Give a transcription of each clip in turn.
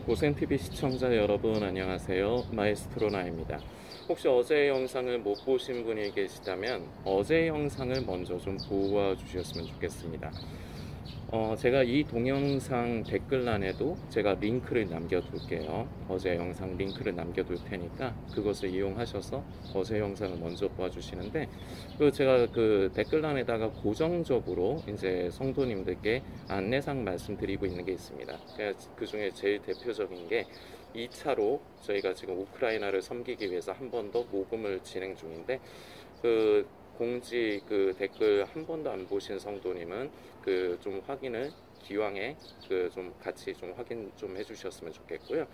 고센TV 시청자 여러분 안녕하세요. 마에스트로나입니다. 혹시 어제 영상을 못 보신 분이 계시다면 어제 영상을 먼저 좀 보아 주셨으면 좋겠습니다. 제가 이 동영상 댓글란에도 제가 링크를 남겨둘게요. 어제 영상 링크를 남겨둘 테니까 그것을 이용하셔서 어제 영상을 먼저 봐주시는데, 제가 그 댓글란에다가 고정적으로 이제 성도님들께 안내사항 말씀드리고 있는 게 있습니다. 그 중에 제일 대표적인 게 2차로 저희가 지금 우크라이나를 섬기기 위해서 한 번 더 모금을 진행 중인데, 공지 댓글 한 번도 안 보신 성도님은 좀 확인을 기왕에 좀 같이 좀 확인 좀 해주셨으면 좋겠고요.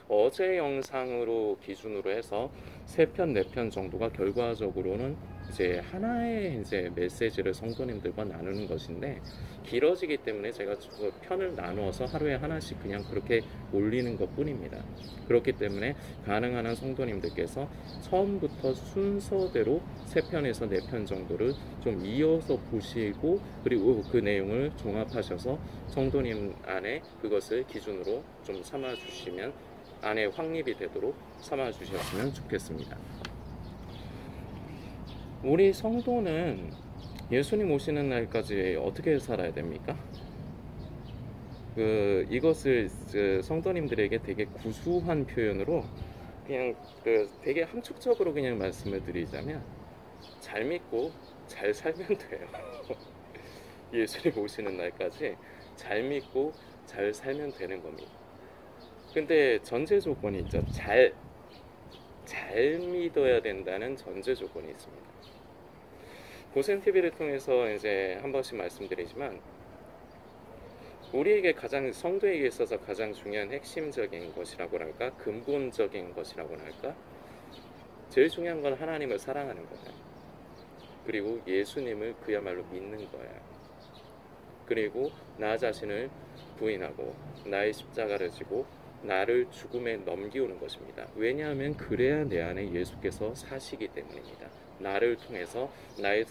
어제 영상으로 기준으로 해서 3편, 4편 정도가 결과적으로는 이제 하나의 이제 메시지를 성도님들과 나누는 것인데, 길어지기 때문에 제가 편을 나누어서 하루에 하나씩 그냥 그렇게 올리는 것 뿐입니다. 그렇기 때문에 가능한 한 성도님들께서 처음부터 순서대로 3편에서 4편 정도를 좀 이어서 보시고, 그리고 그 내용을 종합하셔서 성도님 안에 그것을 기준으로 좀 삼아 주시면, 안에 확립이 되도록 삼아 주셨으면 좋겠습니다. 우리 성도는 예수님 오시는 날까지 어떻게 살아야 됩니까? 이것을 성도님들에게 되게 구수한 표현으로 그냥 되게 함축적으로 그냥 말씀을 드리자면, 잘 믿고 잘 살면 돼요. 예수님 오시는 날까지 잘 믿고 잘 살면 되는 겁니다. 근데 전제 조건이 있죠. 잘 믿어야 된다는 전제 조건이 있습니다. 고센TV를 통해서 이제 한 번씩 말씀드리지만, 우리에게 성도에게 있어서 가장 중요한 핵심적인 것이라고 할까, 근본적인 것이라고 할까, 제일 중요한 건 하나님을 사랑하는 거예요. 그리고 예수님을 그야말로 믿는 거예요. 그리고 나 자신을 부인하고 나의 십자가를 지고 나를 죽음에 넘기우는 것입니다. 왜냐하면 그래야 내 안에 예수께서 사시기 때문입니다. 나를 통해서 나의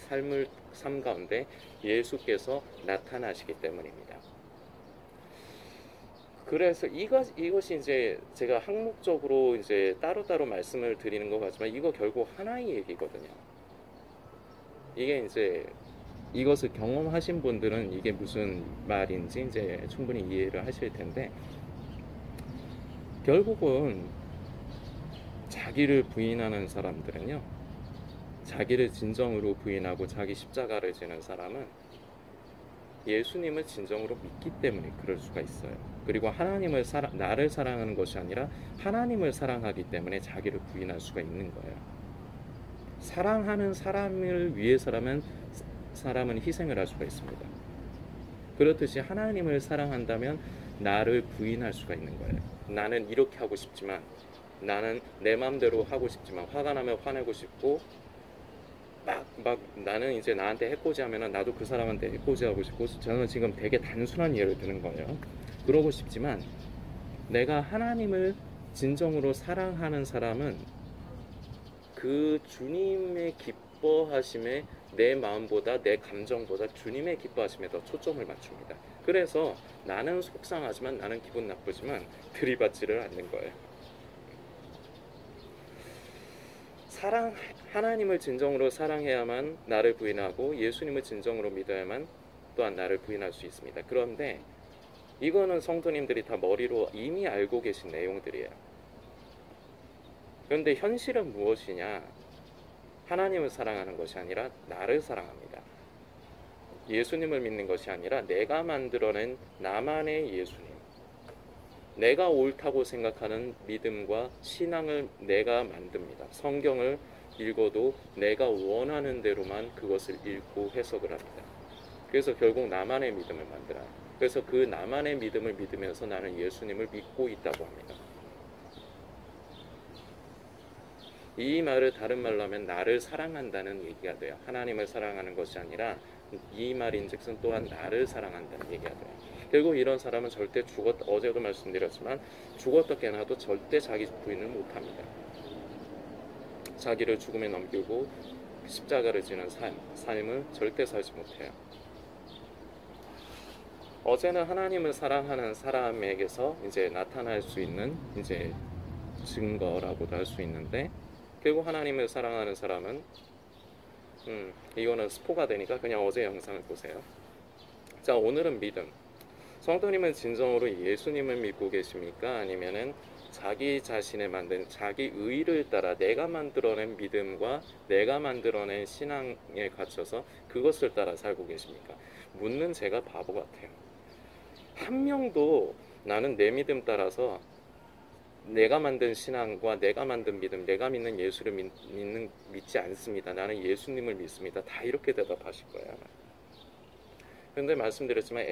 삶 가운데 예수께서 나타나시기 때문입니다. 그래서 이것이 이제 제가 항목적으로 이제 따로따로 말씀을 드리는 것 같지만, 이거 결국 하나의 얘기거든요. 이게 이제 이것을 경험하신 분들은 이게 무슨 말인지 이제 충분히 이해를 하실 텐데, 결국은 자기를 부인하는 사람들은요, 자기를 진정으로 부인하고 자기 십자가를 지는 사람은 예수님을 진정으로 믿기 때문에 그럴 수가 있어요. 그리고 나를 사랑하는 것이 아니라 하나님을 사랑하기 때문에 자기를 부인할 수가 있는 거예요. 사랑하는 사람을 위해서라면 사람은 희생을 할 수가 있습니다. 그렇듯이 하나님을 사랑한다면 나를 부인할 수가 있는 거예요. 나는 이렇게 하고 싶지만, 나는 내 마음대로 하고 싶지만, 화가 나면 화내고 싶고, 막 나는 이제 나한테 해코지하면 나도 그 사람한테 해코지하고 싶고, 저는 지금 되게 단순한 예를 드는 거예요. 그러고 싶지만, 내가 하나님을 진정으로 사랑하는 사람은 그 주님의 기뻐하심에 내 마음보다 내 감정보다 주님의 기뻐하심에 더 초점을 맞춥니다. 그래서 나는 속상하지만, 나는 기분 나쁘지만 들이받지를 않는 거예요. 하나님을 진정으로 사랑해야만 나를 부인하고, 예수님을 진정으로 믿어야만 또한 나를 부인할 수 있습니다. 그런데 이거는 성도님들이 다 머리로 이미 알고 계신 내용들이에요. 그런데 현실은 무엇이냐? 하나님을 사랑하는 것이 아니라 나를 사랑합니다. 예수님을 믿는 것이 아니라 내가 만들어낸 나만의 예수님, 내가 옳다고 생각하는 믿음과 신앙을 내가 만듭니다. 성경을 읽어도 내가 원하는 대로만 그것을 읽고 해석을 합니다. 그래서 결국 나만의 믿음을 만들어요. 그래서 그 나만의 믿음을 믿으면서 나는 예수님을 믿고 있다고 합니다. 이 말을 다른 말로 하면 나를 사랑한다는 얘기가 돼요. 하나님을 사랑하는 것이 아니라 이 말인즉슨 또한 나를 사랑한다는 얘기가 돼요. 결국 이런 사람은 절대 어제도 말씀드렸지만, 죽었다 깨어나도 절대 자기 부인을 못합니다. 자기를 죽음에 넘기고 십자가를 지는 삶을 절대 살지 못해요. 어제는 하나님을 사랑하는 사람에게서 이제 나타날 수 있는 이제 증거라고도 할 수 있는데, 결국 하나님을 사랑하는 사람은 이거는 스포가 되니까 그냥 어제 영상을 보세요. 자, 오늘은 믿음. 성도님은 진정으로 예수님을 믿고 계십니까? 아니면은 자기 자신에 만든 자기 의를 따라 내가 만들어낸 믿음과 내가 만들어낸 신앙에 갇혀서 그것을 따라 살고 계십니까? 묻는 제가 바보 같아요. 한 명도 나는 내 믿음 따라서 내가 만든 신앙과 내가 만든 믿음, 내가 믿는 예수를 믿지 않습니다. 나는 예수님을 믿습니다. 다 이렇게 대답하실 거예요. 그런데 말씀드렸지만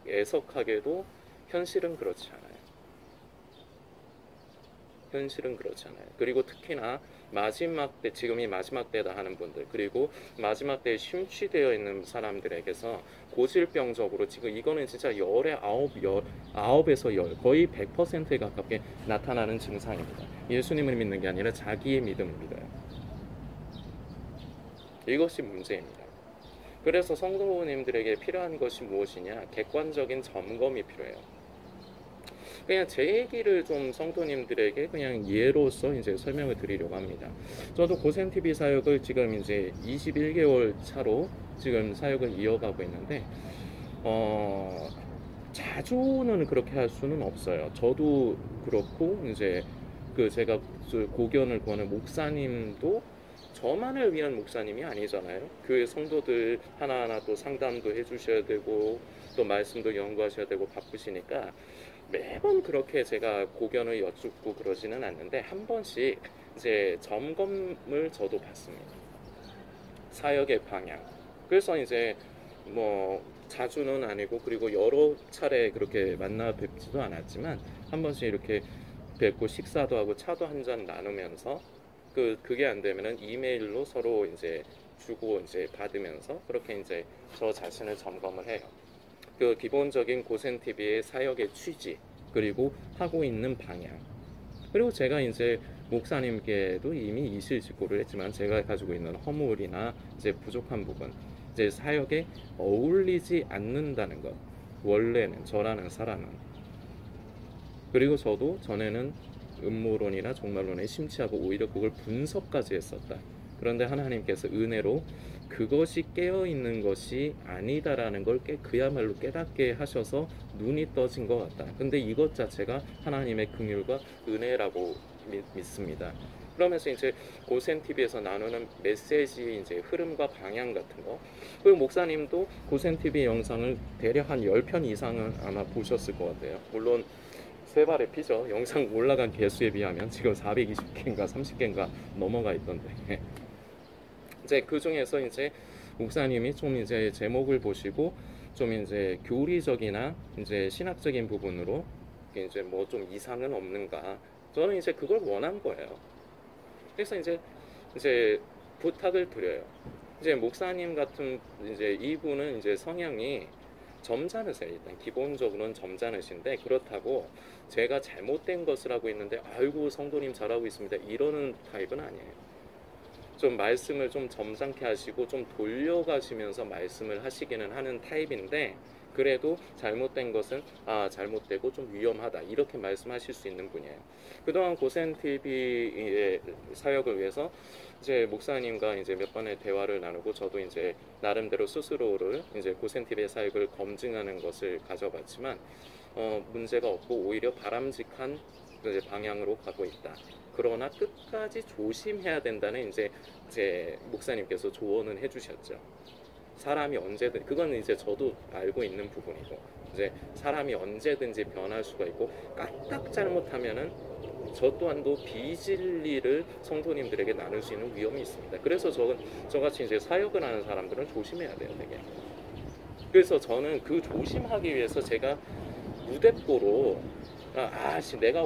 애석하게도 현실은 그렇지 않아요. 현실은 그렇지 않아요. 그리고 특히나 마지막 때, 지금이 마지막 때다 하는 분들, 그리고 마지막 때에 심취되어 있는 사람들에게서 고질병적으로 지금 이거는 진짜 열의 아홉에서 열, 거의 100%에 가깝게 나타나는 증상입니다. 예수님을 믿는 게 아니라 자기의 믿음을 믿어요. 이것이 문제입니다. 그래서 성도님들에게 필요한 것이 무엇이냐? 객관적인 점검이 필요해요. 그냥 제 얘기를 좀 성도님들에게 그냥 예로서 이제 설명을 드리려고 합니다. 저도 고센TV 사역을 지금 이제 21개월 차로 지금 사역을 이어가고 있는데, 자주는 그렇게 할 수는 없어요. 저도 그렇고, 이제 제가 고견을 구하는 목사님도 저만을 위한 목사님이 아니잖아요. 교회 성도들 하나하나 또 상담도 해주셔야 되고, 또 말씀도 연구하셔야 되고 바쁘시니까 매번 그렇게 제가 고견을 여쭙고 그러지는 않는데, 한 번씩 이제 점검을 저도 받습니다. 사역의 방향. 그래서 이제 뭐 자주는 아니고, 그리고 여러 차례 그렇게 만나 뵙지도 않았지만 한 번씩 이렇게 뵙고 식사도 하고 차도 한 잔 나누면서 그게 안 되면은 이메일로 서로 이제 주고 이제 받으면서 그렇게 이제 저 자신을 점검을 해요. 그 기본적인 고센TV의 사역의 취지, 그리고 하고 있는 방향, 그리고 제가 이제 목사님께도 이미 이실직고를 했지만 제가 가지고 있는 허물이나 이제 부족한 부분, 이제 사역에 어울리지 않는다는 것, 원래는 저라는 사람은. 그리고 저도 전에는 음모론이나 종말론에 심취하고 오히려 그걸 분석까지 했었다. 그런데 하나님께서 은혜로 그것이 깨어있는 것이 아니다라는 걸 그야말로 깨닫게 하셔서 눈이 떠진 것 같다. 근데 이것 자체가 하나님의 긍휼과 은혜라고 믿습니다. 그러면서 이제 고센TV에서 나누는 메시지 이제 흐름과 방향 같은 거, 그리고 목사님도 고센TV 영상을 대략 한 10편 이상은 아마 보셨을 것 같아요. 물론 세 발의 피죠. 영상 올라간 개수에 비하면 지금 420개인가 30개인가 넘어가 있던데, 이제 그 중에서 이제 목사님이 좀 이제 제목을 보시고 좀 이제 교리적이나 이제 신학적인 부분으로 이제 뭐 좀 이상은 없는가, 저는 이제 그걸 원한 거예요. 그래서 이제 부탁을 드려요. 이제 목사님 같은 이제 이분은 이제 성향이 점잖으세요. 일단 기본적으로는 점잖으신데, 그렇다고 제가 잘못된 것을 하고 있는데 아이고 성도님 잘하고 있습니다 이러는 타입은 아니에요. 좀 말씀을 좀 점잖게 하시고 좀 돌려가시면서 말씀을 하시기는 하는 타입인데, 그래도 잘못된 것은 잘못되고 좀 위험하다 이렇게 말씀하실 수 있는 분이에요. 그동안 고센TV의 사역을 위해서 이제 목사님과 이제 몇 번의 대화를 나누고, 저도 이제 나름대로 스스로를 이제 고센TV의 사역을 검증하는 것을 가져봤지만 문제가 없고 오히려 바람직한 이제 방향으로 가고 있다. 그러나 끝까지 조심해야 된다는 이제 제 목사님께서 조언을 해주셨죠. 사람이 언제든, 그건 이제 저도 알고 있는 부분이고, 이제 사람이 언제든지 변할 수가 있고, 까딱 잘못하면은 저 또한도 비진리를 성도님들에게 나눌 수 있는 위험이 있습니다. 그래서 저같이 이제 사역을 하는 사람들은 조심해야 돼요, 되게. 그래서 저는 그 조심하기 위해서 제가 무대뽀로 내가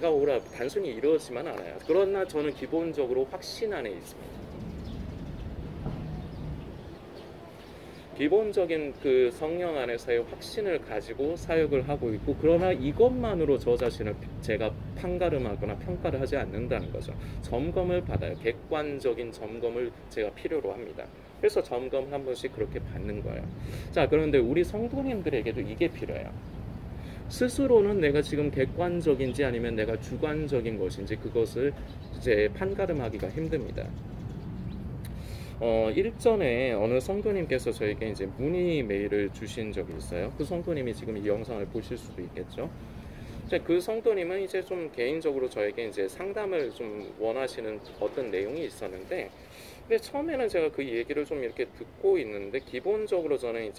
오라 단순히 이러지만 않아요. 그러나 저는 기본적으로 확신 안에 있습니다. 기본적인 그 성령 안에서의 확신을 가지고 사역을 하고 있고, 그러나 이것만으로 저 자신을 제가 판가름하거나 평가를 하지 않는다는 거죠. 점검을 받아요. 객관적인 점검을 제가 필요로 합니다. 그래서 점검 한 번씩 그렇게 받는 거예요. 자, 그런데 우리 성도님들에게도 이게 필요해요. 스스로는 내가 지금 객관적인지 아니면 내가 주관적인 것인지 그것을 이제 판가름하기가 힘듭니다. 일전에 어느 성도님께서 저에게 이제 문의 메일을 주신 적이 있어요. 그 성도님이 지금 이 영상을 보실 수도 있겠죠. 이제 그 성도님은 이제 좀 개인적으로 저에게 이제 상담을 좀 원하시는 어떤 내용이 있었는데, 근데 처음에는 제가 그 얘기를 좀 이렇게 듣고 있는데, 기본적으로 저는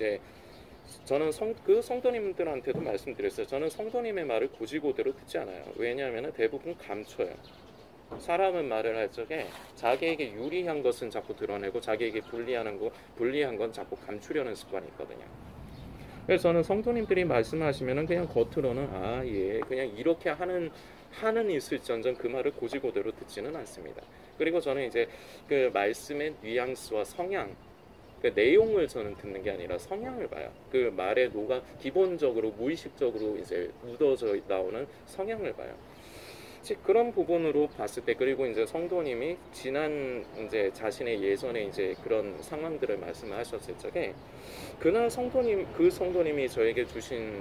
그 성도님들한테도 말씀드렸어요. 저는 성도님의 말을 고지고대로 듣지 않아요. 왜냐하면 대부분 감춰요. 사람은 말을 할 적에 자기에게 유리한 것은 자꾸 드러내고 자기에게 불리한 건 자꾸 감추려는 습관이 있거든요. 그래서 저는 성도님들이 말씀하시면은 그냥 겉으로는 예, 그냥 이렇게 하는 있을전전 그 말을 고지고대로 듣지는 않습니다. 그리고 저는 이제 그 말씀의 뉘앙스와 성향, 그 내용을 저는 듣는 게 아니라 성향을 봐요. 그 말에 기본적으로 무의식적으로 이제 묻어져 나오는 성향을 봐요. 즉 그런 부분으로 봤을 때, 그리고 이제 성도님이 지난 이제 자신의 예전에 이제 그런 상황들을 말씀하셨을 적에 그날 그 성도님이 저에게 주신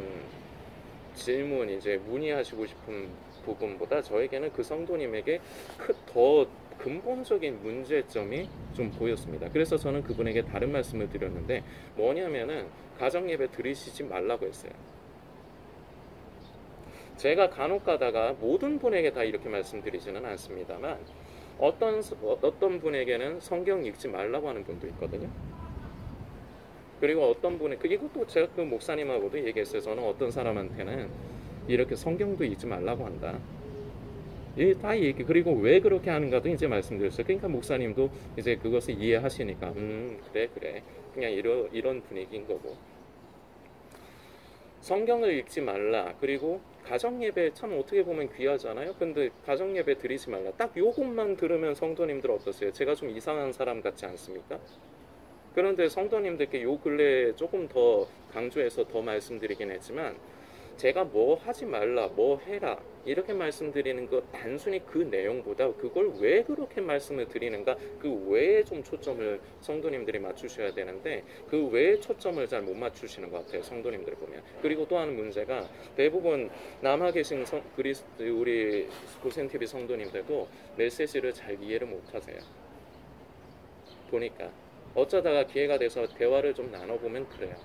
질문, 이제 문의하시고 싶은 부분보다 저에게는 그 성도님에게 더 근본적인 문제점이 좀 보였습니다. 그래서 저는 그분에게 다른 말씀을 드렸는데, 뭐냐면은 가정예배 드리시지 말라고 했어요. 제가 간혹 가다가 모든 분에게 다 이렇게 말씀드리지는 않습니다만, 어떤 분에게는 성경 읽지 말라고 하는 분도 있거든요. 그리고 어떤 분이, 이것도 제가 그 목사님하고도 얘기했어요. 저는 어떤 사람한테는 이렇게 성경도 읽지 말라고 한다. 다 얘기. 그리고 왜 그렇게 하는가도 이제 말씀드렸어요. 그러니까 목사님도 이제 그것을 이해하시니까, 그래. 그냥 이런 분위기인 거고. 성경을 읽지 말라. 그리고 가정예배 참 어떻게 보면 귀하잖아요. 근데 가정예배 드리지 말라. 딱 요것만 들으면 성도님들 어떠세요? 제가 좀 이상한 사람 같지 않습니까? 그런데 성도님들께 요 근래에 조금 더 강조해서 더 말씀드리긴 했지만, 제가 뭐 하지 말라, 뭐 해라 이렇게 말씀드리는 것, 단순히 그 내용보다 그걸 왜 그렇게 말씀을 드리는가, 그 외에 좀 초점을 성도님들이 맞추셔야 되는데 그 외에 초점을 잘 못 맞추시는 것 같아요, 성도님들 보면. 그리고 또 하는 문제가, 대부분 남아 계신 우리 고센TV 성도님들도 메시지를 잘 이해를 못 하세요. 보니까 어쩌다가 기회가 돼서 대화를 좀 나눠보면 그래요.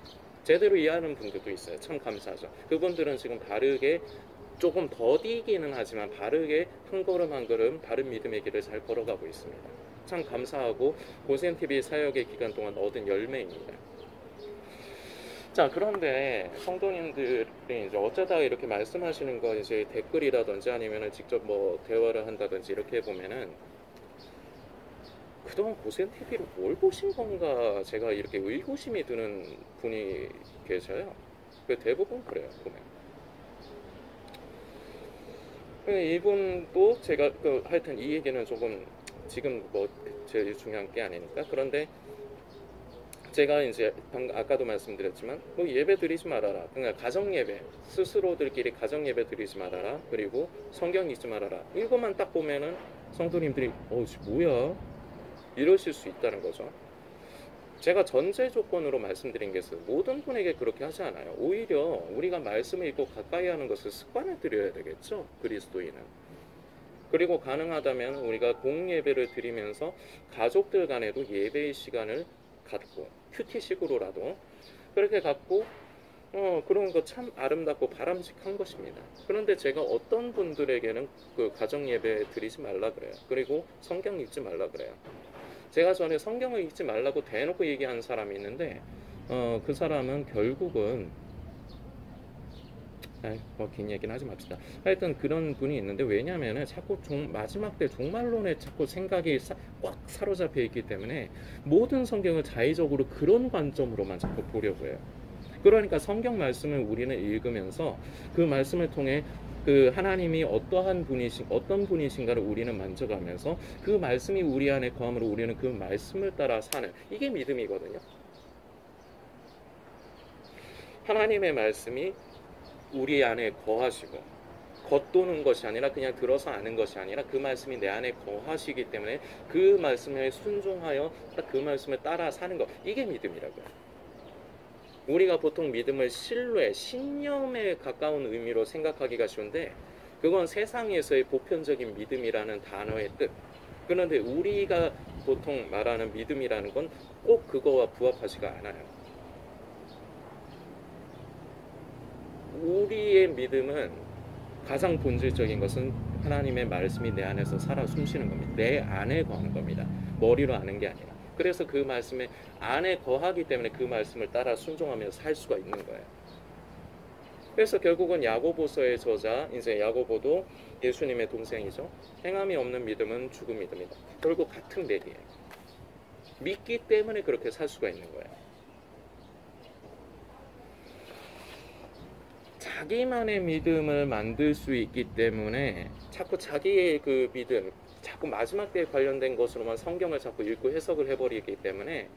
제대로 이해하는 분들도 있어요. 참 감사하죠. 그분들은 지금 바르게, 조금 더디기는 하지만 바르게 한 걸음 한 걸음 바른 믿음의 길을 잘 걸어가고 있습니다. 참 감사하고 고센TV 사역의 기간 동안 얻은 열매입니다. 자, 그런데 성도님들이 이제 어쩌다가 이렇게 말씀하시는 거 이제 댓글이라든지 아니면 직접 뭐 대화를 한다든지 이렇게 해보면은, 그동안 고센TV를 뭘 보신 건가 제가 이렇게 의구심이 드는 분이 계셔요. 대부분 그래요, 보면. 이분도 제가 하여튼 이 얘기는 조금 지금 뭐 제일 중요한 게 아니니까. 그런데 제가 이제 아까도 말씀드렸지만 뭐 예배 드리지 말아라. 그러니까 가정예배, 스스로들끼리 가정예배 드리지 말아라. 그리고 성경 읽지 말아라. 이것만 딱 보면은 성도님들이 뭐야? 이러실 수 있다는 거죠. 제가 전제 조건으로 말씀드린 게 있어요. 모든 분에게 그렇게 하지 않아요. 오히려 우리가 말씀을 읽고 가까이 하는 것을 습관을 들여야 되겠죠, 그리스도인은. 그리고 가능하다면 우리가 공예배를 드리면서 가족들 간에도 예배의 시간을 갖고, 큐티식으로라도 그렇게 갖고, 그런 거 참 아름답고 바람직한 것입니다. 그런데 제가 어떤 분들에게는 그 가정예배 드리지 말라 그래요. 그리고 성경 읽지 말라 그래요. 제가 전에 성경을 읽지 말라고 대놓고 얘기한 사람이 있는데, 그 사람은 결국은, 긴 얘기는 하지 맙시다. 하여튼 그런 분이 있는데, 왜냐면은 자꾸 마지막 때 종말론에 자꾸 생각이 꽉 사로잡혀 있기 때문에 모든 성경을 자의적으로 그런 관점으로만 자꾸 보려고 해요. 그러니까 성경 말씀을 우리는 읽으면서 그 말씀을 통해 그 하나님이 어떤 분이신가를 우리는 만져가면서 그 말씀이 우리 안에 거함으로 우리는 그 말씀을 따라 사는, 이게 믿음이거든요. 하나님의 말씀이 우리 안에 거하시고 겉도는 것이 아니라 그냥 들어서 아는 것이 아니라 그 말씀이 내 안에 거하시기 때문에 그 말씀에 순종하여 그 말씀을 따라 사는 것, 이게 믿음이라고요. 우리가 보통 믿음을 신뢰, 신념에 가까운 의미로 생각하기가 쉬운데 그건 세상에서의 보편적인 믿음이라는 단어의 뜻. 그런데 우리가 보통 말하는 믿음이라는 건 꼭 그거와 부합하지가 않아요. 우리의 믿음은 가장 본질적인 것은 하나님의 말씀이 내 안에서 살아 숨쉬는 겁니다. 내 안에 거하는 겁니다. 머리로 아는 게 아니라. 그래서 그 말씀에 안에 거하기 때문에 그 말씀을 따라 순종하며 살 수가 있는 거예요. 그래서 결국은 야고보서의 저자, 이제 야고보도 예수님의 동생이죠. 행함이 없는 믿음은 죽은 믿음이다. 결국 같은 맥이에요. 믿기 때문에 그렇게 살 수가 있는 거예요. 자기만의 믿음을 만들 수 있기 때문에 자꾸 자기의 그 믿음, 자꾸 마지막 때에 관련된 것으로만 성경을 자꾸 읽고 해석을 해버리기 때문에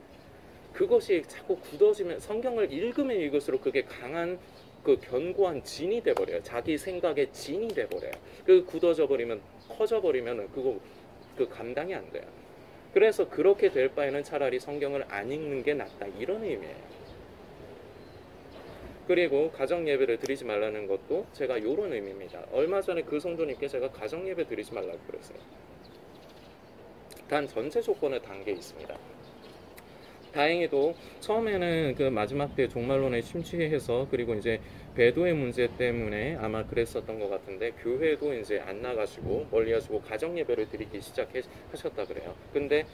그것이 자꾸 굳어지면 성경을 읽으면 읽을수록 그게 강한 그 견고한 진이 돼버려요. 자기 생각의 진이 돼버려요. 그 굳어져 버리면 커져 버리면 그거 그 감당이 안 돼요. 그래서 그렇게 될 바에는 차라리 성경을 안 읽는 게 낫다, 이런 의미예요. 그리고 가정 예배를 드리지 말라는 것도 제가 이런 의미입니다. 얼마 전에 그 성도님께 제가 가정 예배 드리지 말라고 그랬어요. 단 전제 조건을 단 게 있습니다. 다행히도 처음에는 그 마지막 때 종말론에 심취해서 그리고 이제 배도의 문제 때문에 아마 그랬었던 것 같은데 교회도 이제 안 나가시고 멀리 하시고 가정 예배를 드리기 시작하셨다 그래요. 근데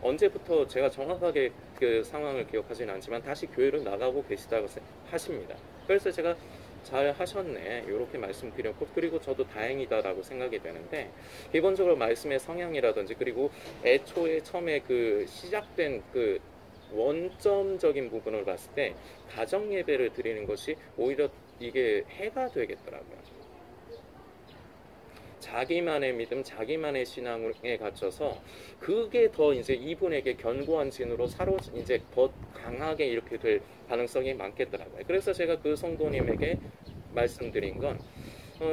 언제부터 제가 정확하게 그 상황을 기억하지는 않지만 다시 교회를 나가고 계시다고 하십니다. 그래서 제가 잘 하셨네 이렇게 말씀드렸고, 그리고 저도 다행이다라고 생각이 되는데 기본적으로 말씀의 성향이라든지 그리고 애초에 처음에 그 시작된 그 원점적인 부분을 봤을 때 가정 예배를 드리는 것이 오히려 이게 해가 되겠더라고요. 자기만의 믿음, 자기만의 신앙에 갇혀서 그게 더 이제 이분에게 견고한 진으로 이제 더 강하게 이렇게 될 가능성이 많겠더라고요. 그래서 제가 그 성도님에게 말씀드린 건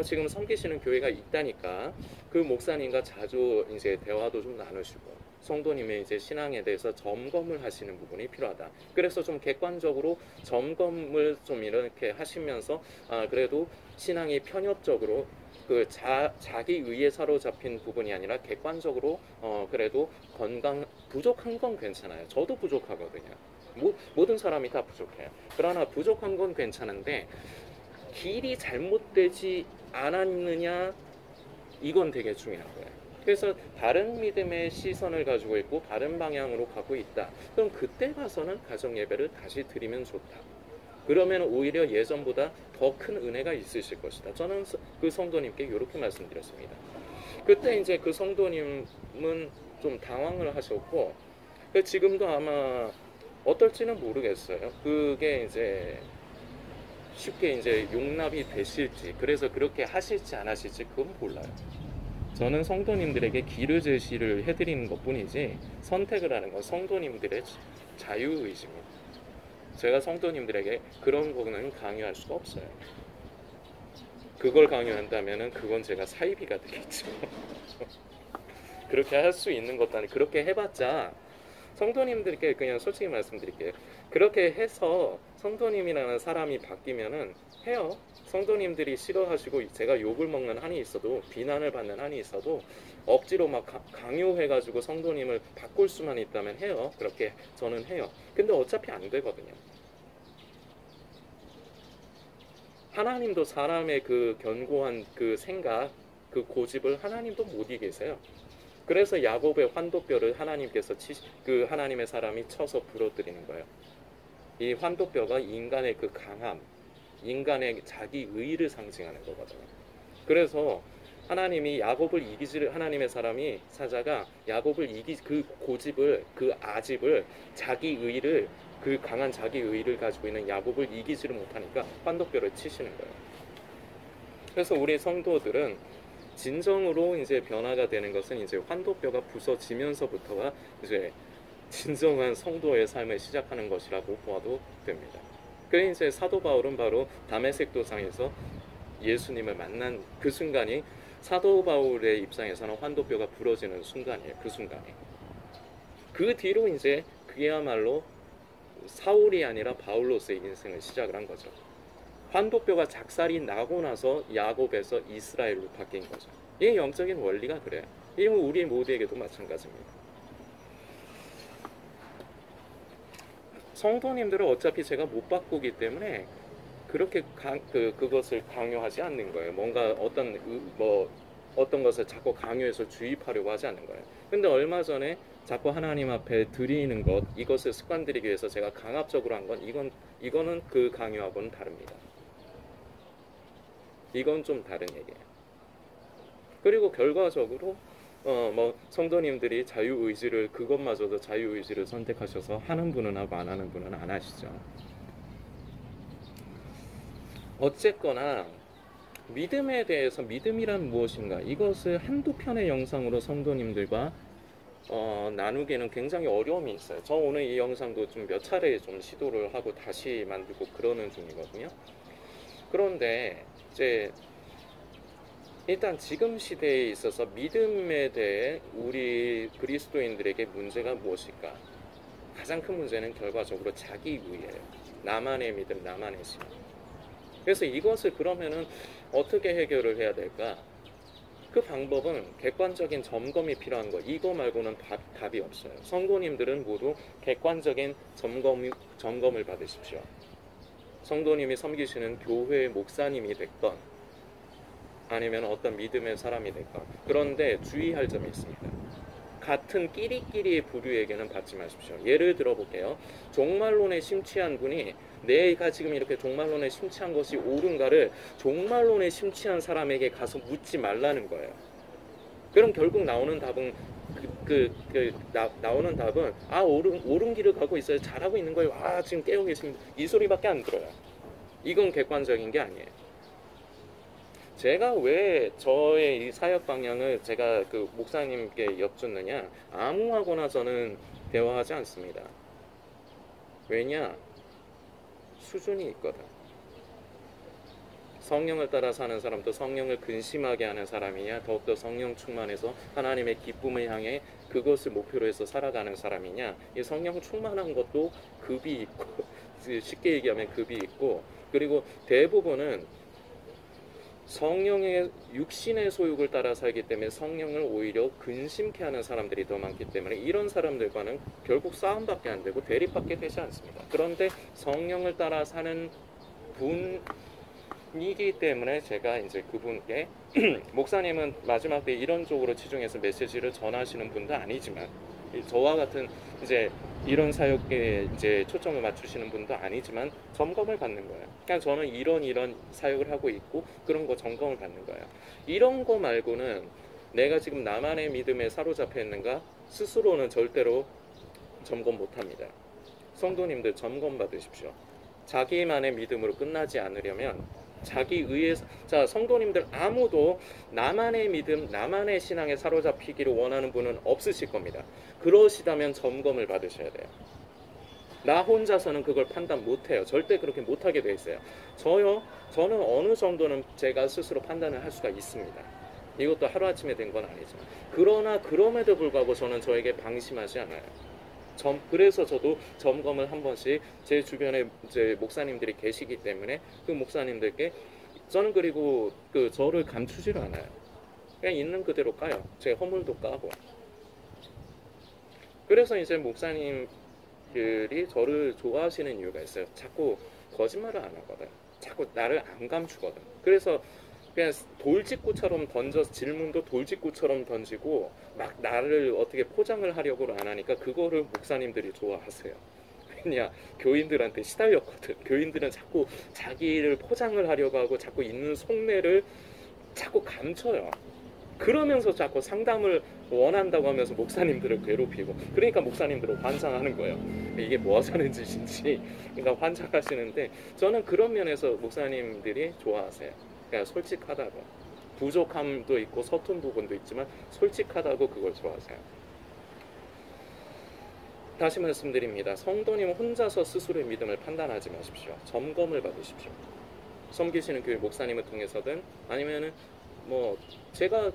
지금 섬기시는 교회가 있다니까 그 목사님과 자주 이제 대화도 좀 나누시고 성도님의 이제 신앙에 대해서 점검을 하시는 부분이 필요하다. 그래서 좀 객관적으로 점검을 좀 이렇게 하시면서 그래도 신앙이 편협적으로 그 자기 의에 사로잡힌 부분이 아니라 객관적으로 그래도 부족한 건 괜찮아요. 저도 부족하거든요. 모든 사람이 다 부족해요. 그러나 부족한 건 괜찮은데 길이 잘못되지 않았느냐, 이건 되게 중요한 거예요. 그래서 다른 믿음의 시선을 가지고 있고 다른 방향으로 가고 있다. 그럼 그때 가서는 가정 예배를 다시 드리면 좋다. 그러면 오히려 예전보다 더 큰 은혜가 있으실 것이다. 저는 그 성도님께 이렇게 말씀드렸습니다. 그때 이제 그 성도님은 좀 당황을 하셨고 지금도 아마 어떨지는 모르겠어요. 그게 이제 쉽게 이제 용납이 되실지, 그래서 그렇게 하실지 안 하실지 그건 몰라요. 저는 성도님들에게 길을 제시를 해드리는 것뿐이지 선택을 하는 건 성도님들의 자유의지입니다. 제가 성도님들에게 그런 거는 강요할 수가 없어요. 그걸 강요한다면 그건 제가 사이비가 되겠죠. 그렇게 할 수 있는 것도 아니고 그렇게 해봤자 성도님들께 그냥 솔직히 말씀드릴게요. 그렇게 해서 성도님이라는 사람이 바뀌면은 해요. 성도님들이 싫어하시고 제가 욕을 먹는 한이 있어도 비난을 받는 한이 있어도 억지로 막 강요해가지고 성도님을 바꿀 수만 있다면 해요. 그렇게 저는 해요. 근데 어차피 안 되거든요. 하나님도 사람의 그 견고한 그 생각, 그 고집을 하나님도 못 이기세요. 그래서 야곱의 환도뼈를 하나님께서 그 하나님의 사람이 쳐서 부러뜨리는 거예요. 이 환도뼈가 인간의 그 강함, 인간의 자기 의를 상징하는 거거든요. 그래서 하나님이 야곱을 하나님의 사람이 사자가 야곱을 그 고집을, 그 아집을, 자기 의를, 그 강한 자기 의를 가지고 있는 야곱을 이기지를 못하니까 환도뼈를 치시는 거예요. 그래서 우리 성도들은 진정으로 이제 변화가 되는 것은 이제 환도뼈가 부서지면서부터가 이제 진정한 성도의 삶을 시작하는 것이라고 보아도 됩니다. 그래서 이제 사도 바울은 바로 다메섹 도상에서 예수님을 만난 그 순간이 사도 바울의 입장에서는 환도뼈가 부러지는 순간이에요. 그 순간이. 그 뒤로 이제 그야말로 사울이 아니라 바울로서의 인생을 시작을 한 거죠. 환도뼈가 작살이 나고 나서 야곱에서 이스라엘로 바뀐 거죠. 이 영적인 원리가 그래요. 이 우리 모두에게도 마찬가지입니다. 성도님들은 어차피 제가 못 바꾸기 때문에 그렇게 그것을 강요하지 않는 거예요. 뭔가 어떤 것을 자꾸 강요해서 주입하려고 하지 않는 거예요. 근데 얼마 전에 자꾸 하나님 앞에 드리는 것, 이것을 습관들이기 위해서 제가 강압적으로 한 건 이거는 그 강요하고는 다릅니다. 이건 좀 다른 얘기예요. 그리고 결과적으로 성도님들이 자유의지를, 그것마저도 자유의지를 선택하셔서 하는 분은 하고 안 하는 분은 안 하시죠. 어쨌거나 믿음에 대해서, 믿음이란 무엇인가, 이것을 한두 편의 영상으로 성도님들과 나누기는 굉장히 어려움이 있어요. 저 오늘 이 영상도 좀 몇 차례 좀 시도를 하고 다시 만들고 그러는 중이거든요. 그런데 이제 일단 지금 시대에 있어서 믿음에 대해 우리 그리스도인들에게 문제가 무엇일까? 가장 큰 문제는 결과적으로 자기의예요. 나만의 믿음, 나만의 신앙. 그래서 이것을 그러면은 어떻게 해결을 해야 될까? 그 방법은 객관적인 점검이 필요한 거. 이거 말고는 답이 없어요. 성도님들은 모두 객관적인 점검을 받으십시오. 성도님이 섬기시는 교회의 목사님이 됐건 아니면 어떤 믿음의 사람이 됐건. 그런데 주의할 점이 있습니다. 같은 끼리끼리의 부류에게는 받지 마십시오. 예를 들어 볼게요. 종말론에 심취한 분이 내가 지금 이렇게 종말론에 심취한 것이 옳은가를 종말론에 심취한 사람에게 가서 묻지 말라는 거예요. 그럼 결국 나오는 답은 나오는 답은 옳은 길을 가고 있어요. 잘하고 있는 거예요. 지금 깨우고 계십니다. 이 소리밖에 안 들어요. 이건 객관적인 게 아니에요. 제가 왜 저의 이 사역 방향을 제가 그 목사님께 여쭙느냐? 아무하고나 저는 대화하지 않습니다. 왜냐? 수준이 있거든. 성령을 따라 사는 사람도 성령을 근심하게 하는 사람이냐, 더욱더 성령 충만해서 하나님의 기쁨을 향해 그것을 목표로 해서 살아가는 사람이냐. 이 성령 충만한 것도 급이 있고 쉽게 얘기하면 급이 있고, 그리고 대부분은 성령의 육신의 소욕을 따라 살기 때문에 성령을 오히려 근심케 하는 사람들이 더 많기 때문에 이런 사람들과는 결국 싸움밖에 안 되고 대립밖에 되지 않습니다. 그런데 성령을 따라 사는 분이기 때문에 제가 이제 그분께 목사님은 마지막 때 이런 쪽으로 치중해서 메시지를 전하시는 분도 아니지만 저와 같은 이제 이런 사역에 이제 초점을 맞추시는 분도 아니지만 점검을 받는 거예요. 그냥 저는 이런 사역을 하고 있고 그런 거 점검을 받는 거예요. 이런 거 말고는 내가 지금 나만의 믿음에 사로잡혀 있는가 스스로는 절대로 점검 못합니다. 성도님들 점검 받으십시오. 자기만의 믿음으로 끝나지 않으려면 자, 성도님들 아무도 나만의 믿음, 나만의 신앙에 사로잡히기를 원하는 분은 없으실 겁니다. 그러시다면 점검을 받으셔야 돼요. 나 혼자서는 그걸 판단 못해요. 절대 그렇게 못하게 돼 있어요. 저는 어느 정도는 제가 스스로 판단을 할 수가 있습니다. 이것도 하루아침에 된 건 아니지만. 그러나 그럼에도 불구하고 저는 저에게 방심하지 않아요. 그래서 저도 점검을 한 번씩 제 주변에 이제 목사님들이 계시기 때문에 그 목사님들께 저는 그리고 저를 감추지를 않아요. 그냥 있는 그대로 까요. 제 허물도 까고. 그래서 이제 목사님들이 저를 좋아하시는 이유가 있어요. 자꾸 거짓말을 안 하거든. 자꾸 나를 안 감추거든. 그래서 그냥 돌직구처럼 질문도 돌직구처럼 던지고 막 나를 어떻게 포장을 하려고 안 하니까 그거를 목사님들이 좋아하세요. 왜냐? 교인들한테 시달렸거든. 교인들은 자꾸 자기를 포장을 하려고 하고 자꾸 있는 속내를 자꾸 감춰요. 그러면서 자꾸 상담을 원한다고 하면서 목사님들을 괴롭히고, 그러니까 목사님들은 환상하는 거예요. 이게 뭐 하자는 짓인지. 그러니까 환장하시는데 저는 그런 면에서 목사님들이 좋아하세요. 그냥 솔직하다고. 부족함도 있고 서툰 부분도 있지만 솔직하다고 그걸 좋아하세요. 다시 말씀드립니다. 성도님 혼자서 스스로의 믿음을 판단하지 마십시오. 점검을 받으십시오. 섬기시는 교회 목사님을 통해서든 아니면은 뭐 제가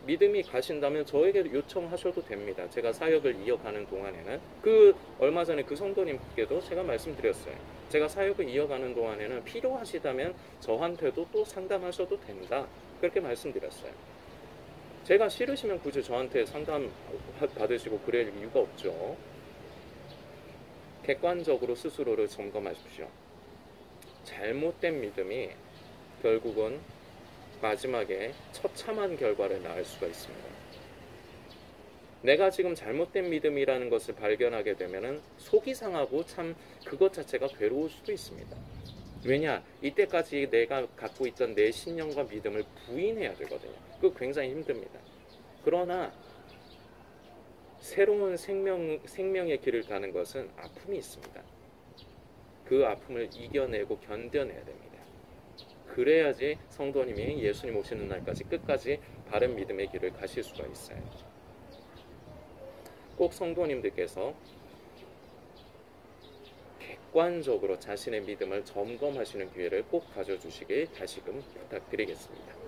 믿음이 가신다면 저에게 요청하셔도 됩니다. 제가 사역을 이어가는 동안에는 얼마 전에 그 성도님께도 제가 말씀드렸어요. 제가 사역을 이어가는 동안에는 필요하시다면 저한테도 또 상담하셔도 된다. 그렇게 말씀드렸어요. 제가 싫으시면 굳이 저한테 상담 받으시고 그럴 이유가 없죠. 객관적으로 스스로를 점검하십시오. 잘못된 믿음이 결국은 마지막에 처참한 결과를 낳을 수가 있습니다. 내가 지금 잘못된 믿음이라는 것을 발견하게 되면은 속이 상하고 참 그것 자체가 괴로울 수도 있습니다. 왜냐? 이때까지 내가 갖고 있던 내 신념과 믿음을 부인해야 되거든요. 그거 굉장히 힘듭니다. 그러나 새로운 생명의 길을 가는 것은 아픔이 있습니다. 그 아픔을 이겨내고 견뎌내야 됩니다. 그래야지 성도님이 예수님 오시는 날까지 끝까지 바른 믿음의 길을 가실 수가 있어요. 꼭 성도님들께서 객관적으로 자신의 믿음을 점검하시는 기회를 꼭 가져주시길 다시금 부탁드리겠습니다.